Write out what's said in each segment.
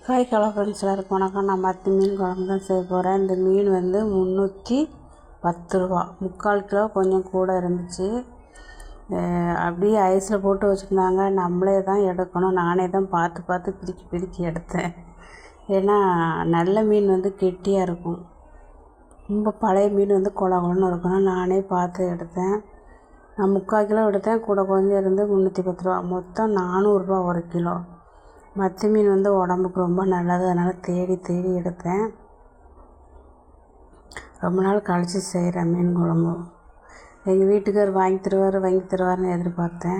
Hi hello friends, எல்லாருக்கும் வணக்கம். நான் மத்தி மீன் குழம்பு தான் செய்ய போகிறேன். இந்த மீன் வந்து 310 ரூபா, 3/4 கிலோ கொஞ்சம் கூட இருந்துச்சு. அப்படியே ஐஸில் போட்டு வச்சுருந்தாங்க. நம்மளே தான் எடுக்கணும். நானே தான் பார்த்து பார்த்து பிரிக்கி எடுத்தேன். ஏன்னா நல்ல மீன் வந்து கெட்டியாக இருக்கும். ரொம்ப பழைய மீன் வந்து கொல கொலன்னு இருக்கணும். நானே பார்த்து எடுத்தேன். நான் 3/4 கிலோ எடுத்தேன். கூட கொஞ்சம் இருந்து 310 ரூபா, மொத்தம் 400 ரூபா 1 கிலோ. மத்தி மீன் வந்து உடம்புக்கு ரொம்ப நல்லது. அதனால் தேடி எடுத்தேன். ரொம்ப நாள் கழித்து செய்கிறேன் மீன் குழம்பு. எங்கள் வீட்டுக்கார் வாங்கி தருவார்னு எதிர்பார்த்தேன்.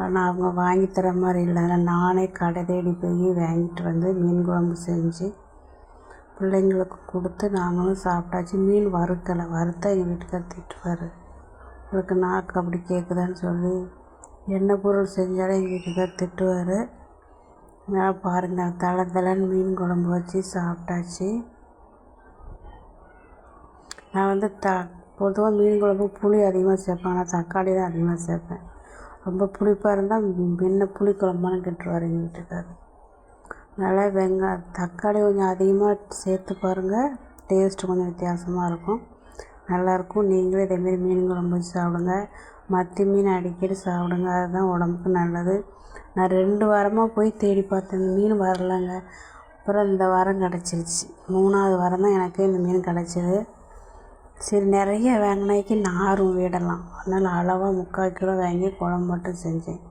ஆனால் அவங்க வாங்கி தர மாதிரி இல்லை. அதனால் நானே கடை தேடி போய் வாங்கிட்டு வந்து மீன் குழம்பு செஞ்சு பிள்ளைங்களுக்கு கொடுத்து நாங்களும் சாப்பிட்டாச்சு. மீன் வறுத்தா எங்கள் வீட்டுக்கார் திட்டுவார். உங்களுக்கு நாக்கு அப்படி கேட்குதான்னு சொல்லி எண்ணெய் பொருள் செஞ்சாலே எங்கள் வீட்டுக்கார் திட்டுவார். பாருங்கள், தலைன்னு மீன் குழம்பு வச்சு சாப்பிட்டாச்சு. நான் வந்து பொதுவாக மீன் குழம்பு புளி அதிகமாக சேர்ப்பேன். ஆனால் தக்காளி தான் அதிகமாக சேர்ப்பேன். ரொம்ப புளிப்பாக இருந்தால் என்ன புளி குழம்பானு கேட்டுருவார் எங்கள் வீட்டுக்கார். அதனால் தக்காளி கொஞ்சம் அதிகமாக சேர்த்து பாருங்கள். டேஸ்ட்டு கொஞ்சம் வித்தியாசமாக இருக்கும், நல்லாயிருக்கும். நீங்களும் இதேமாரி மீன் குழம்பு வச்சு சாப்பிடுங்க. மத்தி மீன் அடிக்கடி சாப்பிடுங்க, அதுதான் உடம்புக்கு நல்லது. நான் 2 வாரமாக போய் தேடி பார்த்தேன், இந்த மீன் வரலைங்க. அப்புறம் இந்த வாரம் கிடச்சிருச்சு. 3வது வாரம் தான் எனக்கு இந்த மீன் கிடச்சிது. சரி, நிறைய வாங்கினாக்கி நாரும் விடலாம். அதனால் அளவாக 3/4 கிலோ வாங்கி குழம்பு மட்டும் செஞ்சேன்.